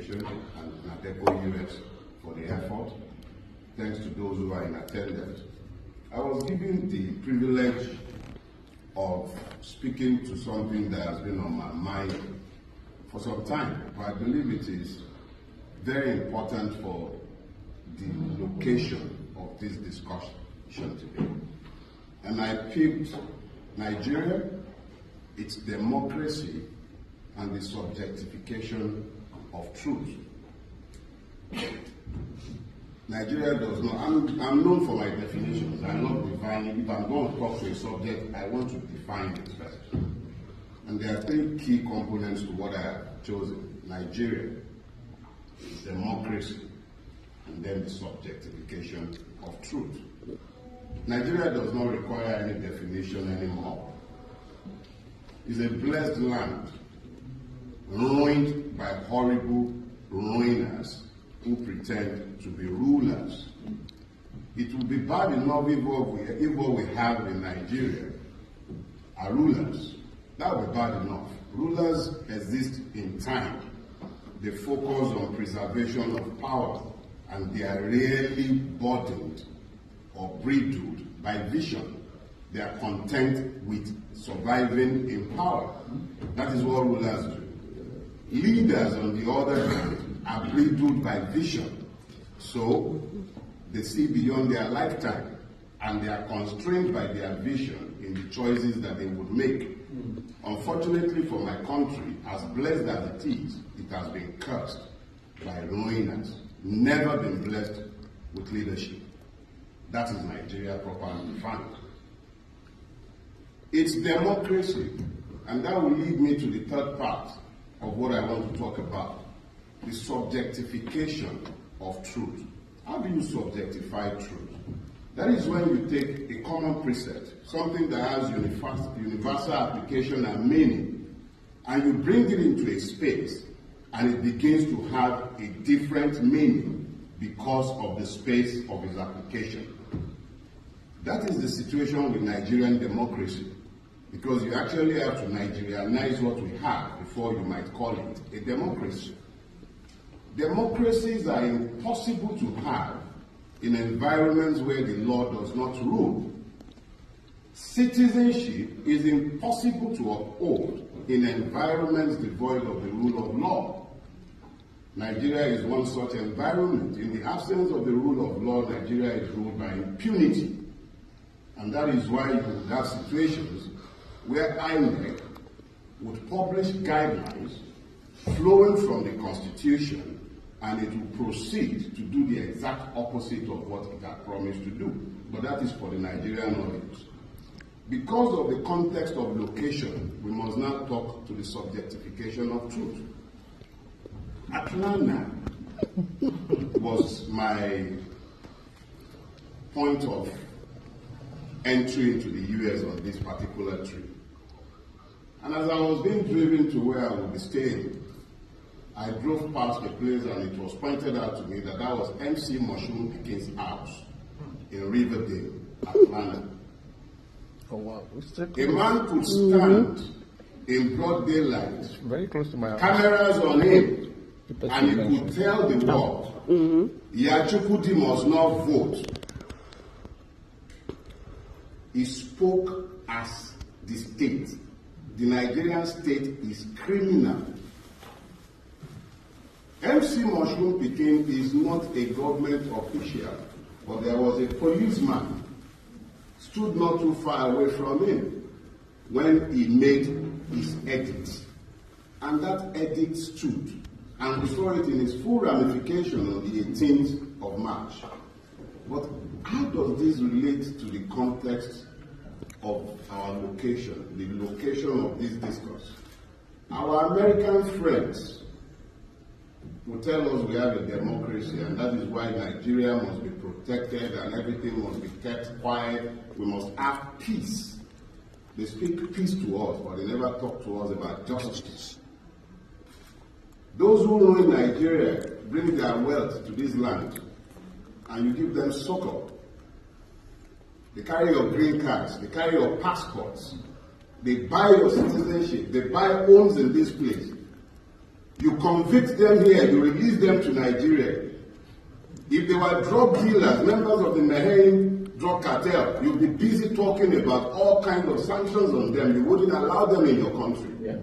Foundation and Nadeco US for the effort. Thanks to those who are in attendance. I was given the privilege of speaking to something that has been on my mind for some time, but I believe it is very important for the location of this discussion today. And I picked Nigeria, its democracy, and the subjectification of truth. Nigeria does not, I'm known for my definitions. I love defining. If I'm going to talk to a subject, I want to define it first. And there are three key components to what I have chosen. Nigeria, democracy, and then the subjectification of truth. Nigeria does not require any definition anymore. It's a blessed land, ruined by horrible ruiners who pretend to be rulers. It will be bad enough if what we have in Nigeria are rulers. That will be bad enough. Rulers exist in time. They focus on preservation of power, and they are rarely burdened or bridled by vision. They are content with surviving in power. That is what rulers do. Leaders, on the other hand, are bridled by vision. So they see beyond their lifetime, and they are constrained by their vision in the choices that they would make. Unfortunately for my country, as blessed as it is, it has been cursed by ruiners, never been blessed with leadership. That is Nigeria properly defined. It's democracy, and that will lead me to the third part of what I want to talk about, the subjectification of truth. How do you subjectify truth? That is when you take a common precept, something that has universal application and meaning, and you bring it into a space, and it begins to have a different meaning because of the space of its application. That is the situation with Nigerian democracy, because you actually have to Nigerianize what we have before you might call it a democracy. Democracies are impossible to have in environments where the law does not rule. Citizenship is impossible to uphold in environments devoid of the rule of law. Nigeria is one such environment. In the absence of the rule of law, Nigeria is ruled by impunity. And that is why you would have situations where INEC would publish guidelines flowing from the Constitution, and it will proceed to do the exact opposite of what it had promised to do. But that is for the Nigerian audience. Because of the context of location, we must now talk to the subjectification of truth. Atlanta was my point of entry into the US on this particular trip. And as I was being driven to where I would be staying, I drove past a place and it was pointed out to me that that was MC Mushroom Pickens' house in Riverdale, Atlanta. Oh wow. A man could stand in broad daylight, very close to my house. Cameras on him, and he could tell the world, Yachukwudi must not vote. He spoke as the state. The Nigerian state is criminal. MC Mushroom Pickens is not a government official, but there was a policeman stood not too far away from him when he made his edit. And that edit stood, and we saw it in its full ramification on the 18th of March. But how does this relate to the context of our location, the location of this discourse? Our American friends will tell us we have a democracy, and that is why Nigeria must be protected and everything must be kept quiet. We must have peace. They speak peace to us, but they never talk to us about justice. Those who rule Nigeria bring their wealth to this land, and you give them succor. They carry your green cards, they carry your passports, they buy your citizenship, they buy homes in this place. You convict them here, you release them to Nigeria. If they were drug dealers, members of the Mahane drug cartel, you'd be busy talking about all kinds of sanctions on them. You wouldn't allow them in your country. Yeah.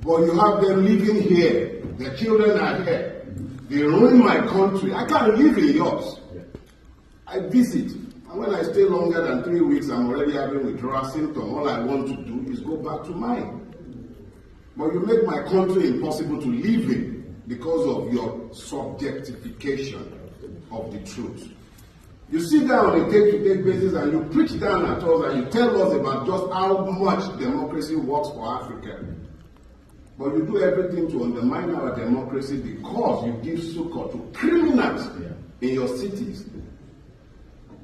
But you have them living here. Their children are here. They ruin my country. I can't live in yours. Yeah. I visit. And when I stay longer than 3 weeks, I'm already having withdrawal symptoms. All I want to do is go back to mine. But you make my country impossible to live in because of your subjectification of the truth. You sit down on a day-to-day basis and you preach down at us and you tell us about just how much democracy works for Africa. But you do everything to undermine our democracy because you give succor to criminals in your cities.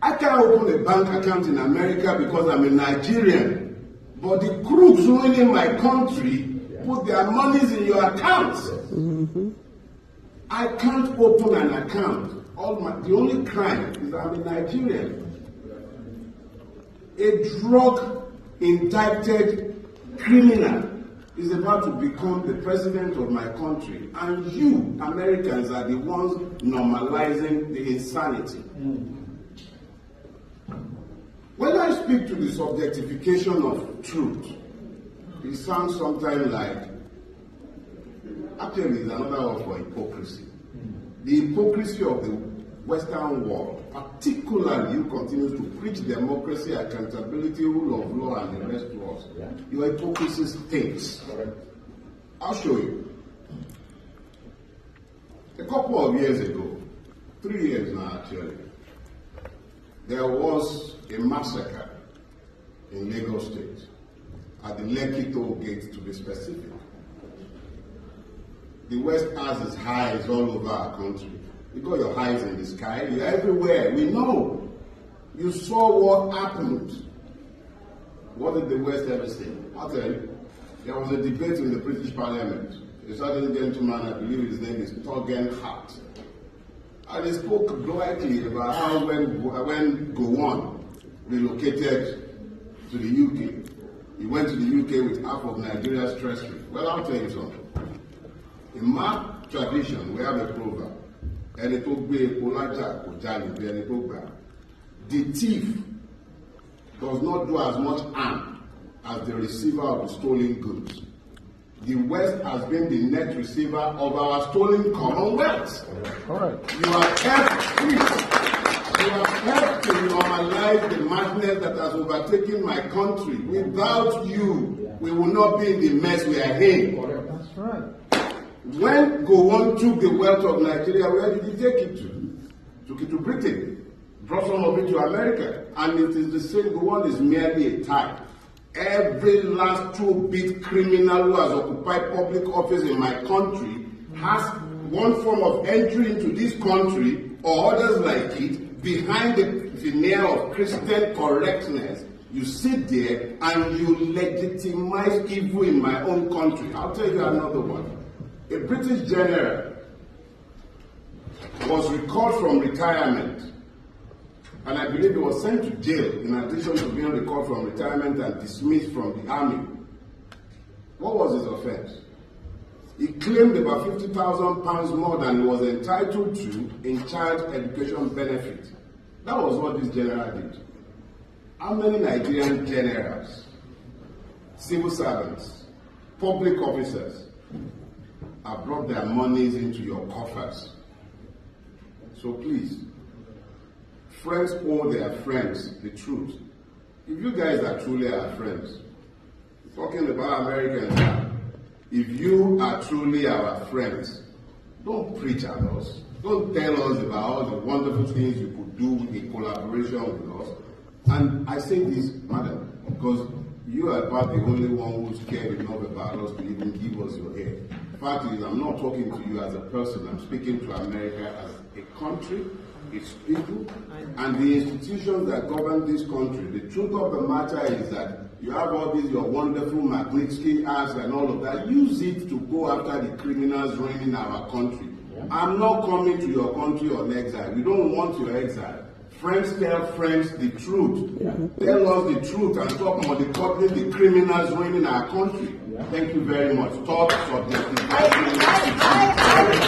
I can't open a bank account in America because I'm a Nigerian, but the crooks ruining my country put their monies in your accounts. Mm-hmm. I can't open an account. The only crime is that I'm a Nigerian. A drug indicted criminal is about to become the president of my country, and you Americans are the ones normalizing the insanity. When I speak to the subjectification of truth, it sounds sometimes like, actually it's another word for hypocrisy. The hypocrisy of the Western world, particularly you continue to preach democracy, accountability, rule of law, and the rest to us. Yeah. Your hypocrisy stinks. I'll show you. A couple of years ago, 3 years now actually, there was a massacre in Lagos State, at the Lekki toll gate to be specific. The West has its highs all over our country. You got your highs in the sky, you're everywhere. We know. You saw what happened. What did the West ever say? I'll tell you. There was a debate in the British Parliament. A certain gentleman, I believe his name is Torgen Hart. And he spoke glowingly about how when Gowon relocated to the UK, he went to the UK with half of Nigeria's treasury. Well, I'll tell you something. In my tradition, we have a proverb. The thief does not do as much harm as the receiver of the stolen goods. The West has been the net receiver of our stolen commonwealth. All right. You have helped to normalize the madness that has overtaken my country. Without you, we will not be in the mess we are in. That's right. When Gowon took the wealth of Nigeria, where did he take it to? Took it to Britain, brought some of it to America, and it is the same. Gowon is merely a type. Every last two-bit criminal who has occupied public office in my country has one form of entry into this country or others like it behind the veneer of Christian correctness. You sit there and you legitimize evil in my own country. I'll tell you another one. A British general was recalled from retirement, and I believe he was sent to jail in addition to being recalled from retirement and dismissed from the army. What was his offense? He claimed about £50,000 more than he was entitled to in child education benefit. That was what this general did. How many Nigerian generals, civil servants, public officers have brought their monies into your coffers? So please, friends owe their friends the truth. If you guys are truly our friends, talking about Americans now, if you are truly our friends, don't preach at us. Don't tell us about all the wonderful things you could do in collaboration with us. And I say this, madam, because you are about the only one who's cared enough about us to even give us your ear. The fact is, I'm not talking to you as a person. I'm speaking to America as a country, its people, and the institutions that govern this country. The truth of the matter is that you have all these, your wonderful Magnitsky Acts and all of that. Use it to go after the criminals running our country. Yeah. I'm not coming to your country on exile. We don't want your exile. Friends tell friends the truth. Yeah. Tell us the truth and stop mollycoddling the criminals running our country. Yeah. Thank you very much. Thoughts of the